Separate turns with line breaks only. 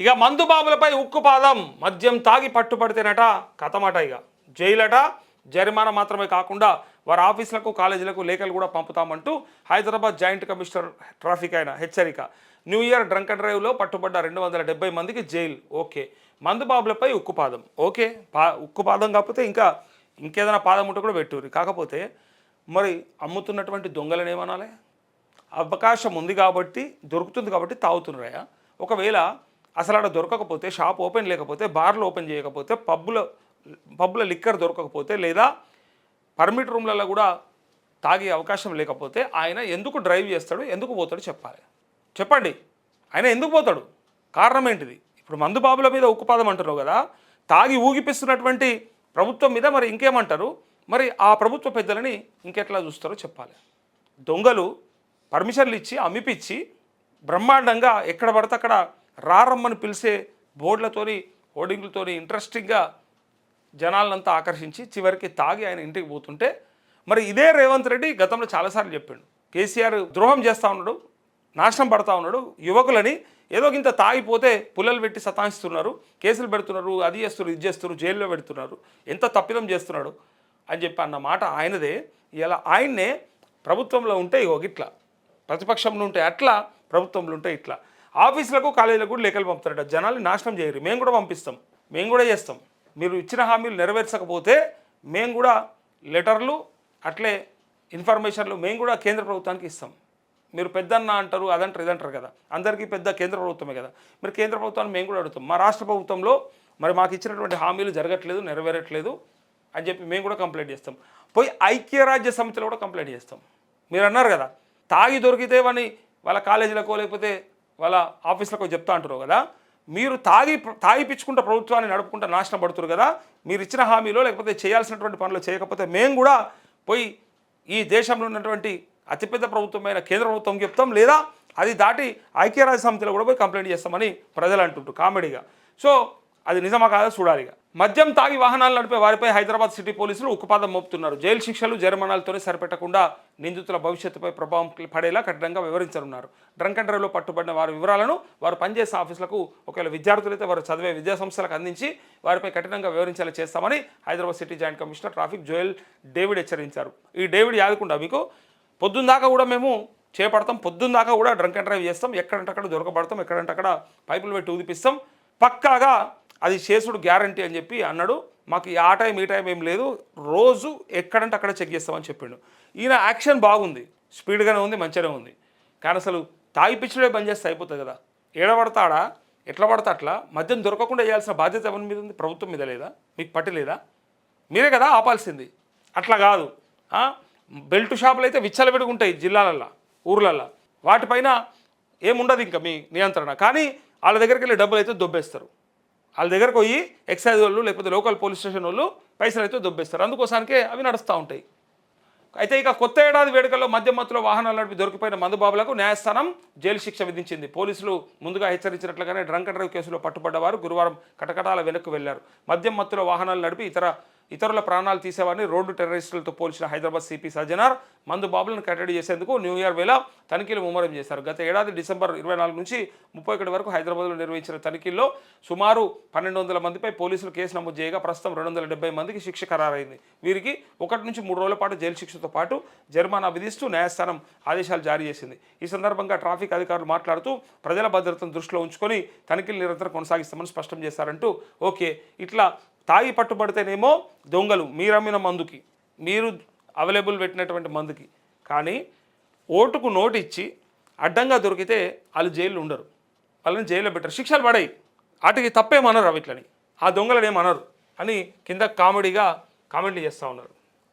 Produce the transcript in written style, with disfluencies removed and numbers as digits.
ఇక మందుబాబులపై ఉక్కుపాదం, మద్యం తాగి పట్టుబడితేనట కథమట. ఇక జైలట, జరిమానా మాత్రమే కాకుండా వారి ఆఫీసులకు కాలేజీలకు లేఖలు కూడా పంపుతామంటూ హైదరాబాద్ జాయింట్ కమిషనర్ ట్రాఫిక్ అయిన హెచ్చరిక. న్యూ ఇయర్ డ్రంక్ అండ్ డ్రైవ్లో పట్టుబడ్డ 270 మందికి జైలు. ఓకే, మందుబాబులపై ఉక్కుపాదం. ఓకే, ఉక్కుపాదం కాకపోతే ఇంకేదైనా పాదం ఉంటే కూడా పెట్టుర్రి. కాకపోతే మరి అమ్ముతున్నటువంటి దొంగలను ఏమనాలి? అవకాశం ఉంది కాబట్టి, దొరుకుతుంది కాబట్టి తాగుతున్నారా? ఒకవేళ అసలు అక్కడ దొరకకపోతే, షాప్ ఓపెన్ లేకపోతే, బార్లు ఓపెన్ చేయకపోతే, పబ్బుల లిక్కర్ దొరకకపోతే, లేదా పర్మిట్ రూమ్లలో కూడా తాగే అవకాశం లేకపోతే ఆయన ఎందుకు డ్రైవ్ చేస్తాడు, ఎందుకు పోతాడు చెప్పండి. ఆయన ఎందుకు పోతాడు? కారణం ఏంటిది? ఇప్పుడు మందుబాబుల మీద ఉక్కుపాదం అంటున్నావు కదా, తాగి ఊగిపిస్తున్నటువంటి ప్రభుత్వం మీద మరి ఇంకేమంటారు? మరి ఆ ప్రభుత్వ పెద్దలని ఇంకెట్లా చూస్తారో చెప్పాలి. దొంగలు పర్మిషన్లు ఇచ్చి అమ్మిపిచ్చి బ్రహ్మాండంగా ఎక్కడ పడితే అక్కడ రారమ్మని పిలిచే బోర్డులతోని, హోర్డింగ్లతోని ఇంట్రెస్టింగ్గా జనాలంతా ఆకర్షించి చివరికి తాగి ఆయన ఇంటికి పోతుంటే, మరి ఇదే రేవంత్ రెడ్డి గతంలో చాలాసార్లు చెప్పాడు, కేసీఆర్ ద్రోహం చేస్తూ ఉన్నాడు, నాశనం పడతా ఉన్నాడు, యువకులని ఏదో ఇంత తాగిపోతే పుల్లలు పెట్టి సతాయిస్తున్నారు, కేసులు పెడుతున్నారు, అది చేస్తున్నారు, ఇది చేస్తున్నారు, జైల్లో పెడుతున్నారు, ఎంత తప్పిదం చేస్తున్నాడు అని చెప్పి అన్న మాట ఆయనదే. ఇలా ఆయన్నే ప్రభుత్వంలో ఉంటే ఇట్లా, ప్రతిపక్షంలో ఉంటే అట్లా, ప్రభుత్వంలో ఉంటే ఇట్లా, ఆఫీసులకు కాలేజీలకు కూడా లేఖలు పంపుతారట. జనాలు నాశనం చేయరు, మేము కూడా పంపిస్తాం, మేము కూడా చేస్తాం. మీరు ఇచ్చిన హామీలు నెరవేర్చకపోతే మేము కూడా లెటర్లు, అట్లే ఇన్ఫర్మేషన్లు మేము కూడా కేంద్ర ప్రభుత్వానికి ఇస్తాం. మీరు పెద్దన్న అంటారు, అదంటారు, ఇదంటారు కదా, అందరికీ పెద్ద కేంద్ర ప్రభుత్వమే కదా. మీరు కేంద్ర ప్రభుత్వాన్ని మేము కూడా అడుగుతాం, మా రాష్ట్ర ప్రభుత్వంలో మరి మాకు ఇచ్చినటువంటి హామీలు జరగట్లేదు, నెరవేరట్లేదు అని చెప్పి మేము కూడా కంప్లైంట్ చేస్తాం. పోయి ఐక్యరాజ్య సమితిలో కూడా కంప్లైంట్ చేస్తాం. మీరు అన్నారు కదా, తాగి దొరికితే వాళ్ళ కాలేజీలకో లేకపోతే వాళ్ళ ఆఫీసులకో చెప్తా అంటారు కదా, మీరు తాగిపించుకుంటే ప్రభుత్వాన్ని నడుపుకుంటూ నాశనం పడుతున్నారు కదా, మీరు ఇచ్చిన హామీలో లేకపోతే చేయాల్సినటువంటి పనులు చేయకపోతే మేము కూడా పోయి ఈ దేశంలో ఉన్నటువంటి అతిపెద్ద ప్రభుత్వమైన కేంద్ర ప్రభుత్వం చెప్తాం, లేదా అది దాటి ఐక్యరాజ్య సమితిలో కూడా పోయి కంప్లైంట్ చేస్తామని ప్రజలు అంటుంటారు కామెడీగా. సో అది నిజమా కాదా చూడాలి. మద్యం తాగి వాహనాలు నడిపే వారిపై హైదరాబాద్ సిటీ పోలీసులు ఉక్కుపాదం మోపుతున్నారు. జైలు శిక్షలు, జరిమానాలతోనే సరిపెట్టకుండా నిందితుల భవిష్యత్తుపై ప్రభావం పడేలా కఠినంగా వివరించనున్నారు. డ్రంక్ అండ్ డ్రైవ్లో పట్టుబడిన వారి వివరాలను వారు పనిచేసే ఆఫీసులకు, ఒకవేళ విద్యార్థులైతే వారు చదివే విద్యాసంస్థలకు అందించి వారిపై కఠినంగా వివరించేలా చేస్తామని Hyderabad city joint commissioner traffic Joel David హెచ్చరించారు. ఈ డేవిడ్ యాదకుండా మీకు పొద్దున్న కూడా మేము చేపడతాం, పొద్దున్న కూడా డ్రంక్ అండ్ డ్రైవ్ చేస్తాం, ఎక్కడంటే అక్కడ దొరకబడతాం, ఎక్కడంటే అక్కడ పైపులు పెట్టి ఊదిపిస్తాం, పక్కాగా అది చేసుడు గ్యారంటీ అని చెప్పి అన్నాడు. మాకు ఆ టైం ఈ టైం ఏం లేదు, రోజు ఎక్కడంటే అక్కడ చెక్ చేస్తామని చెప్పిండు. ఈయన యాక్షన్ బాగుంది, స్పీడ్గానే ఉంది, మంచిగానే ఉంది. కానీ అసలు తాగిపిచ్చడే బంద్ చేస్తే అయిపోతుంది కదా. ఏడబడతాడా, ఎట్లా పడతా అట్లా మద్యం దొరకకుండా చేయాల్సిన బాధ్యత ఎవరి మీద ఉంది? ప్రభుత్వం మీద లేదా? మీకు పట్టి లేదా? మీరే కదా ఆపాల్సింది. అట్లా కాదు. బెల్ట్ షాపులు అయితే విచ్చలవిడిగా ఉంటాయి జిల్లాలల్లో, ఊర్లల్లో, వాటిపైన ఏముండదు ఇంకా మీ నియంత్రణ. కానీ వాళ్ళ దగ్గరికి వెళ్ళి డబ్బులు అయితే దొబ్బేస్తారు. వాళ్ళ దగ్గరకు పోయి ఎక్సైజ్ వాళ్ళు లేకపోతే లోకల్ పోలీస్ స్టేషన్ వాళ్ళు పైసలు అయితే దొబ్బేస్తారు. అందుకోసానికే అవి నడుస్తూ ఉంటాయి. అయితే ఇక కొత్త ఏడాది వేడుకల్లో మద్యం మత్తులో వాహనాలు నడిపి దొరికిపోయిన మందుబాబులకు న్యాయస్థానం జైలు శిక్ష విధించింది. పోలీసులు ముందుగా హెచ్చరించినట్లుగానే డ్రంక్ అండ్ డ్రైవ్ కేసులో పట్టుబడ్డవారు గురువారం కటకటాల వెనక్కు వెళ్లారు. మద్యం మత్తులో వాహనాలు నడిపి ఇతరుల ప్రాణాలు తీసేవారిని రోడ్డు టెర్రరిస్టులతో పోల్చిన హైదరాబాద్ సిపి సజ్జనార్ మందుబాబులను కట్టడి చేసేందుకు న్యూ ఇయర్ వేళ తనిఖీలు ముమ్మరం చేశారు. గత ఏడాది డిసెంబర్ 24 నుంచి 31 వరకు హైదరాబాద్లో నిర్వహించిన తనిఖీల్లో సుమారు 1200 మందిపై పోలీసులు కేసు నమోదు చేయగా ప్రస్తుతం 270 మందికి శిక్ష ఖరారైంది. వీరికి 1 నుంచి 3 రోజుల పాటు జైలు శిక్షతో పాటు జరిమానా విధిస్తూ న్యాయస్థానం ఆదేశాలు జారీ చేసింది. ఈ సందర్భంగా ట్రాఫిక్ అధికారులు మాట్లాడుతూ ప్రజల భద్రతను దృష్టిలో ఉంచుకొని తనిఖీలు నిరంతరం కొనసాగిస్తామని స్పష్టం చేశారంటూ, ఓకే ఇట్లా తాగి పట్టుబడితేనేమో దొంగలు, మీరు అమ్మిన మందుకి, మీరు అవైలబుల్ పెట్టినటువంటి మందుకి, కానీ ఓటుకు నోటు ఇచ్చి అడ్డంగా దొరికితే వాళ్ళు జైల్లో ఉండరు, వాళ్ళని జైల్లో పెట్టరు, శిక్షలు పడాయి, వాటికి తప్పేమనరు, అవిట్లని ఆ దొంగలను ఏమనరు అని కింద కామెడీగా కామెంట్లు చేస్తూ ఉన్నారు.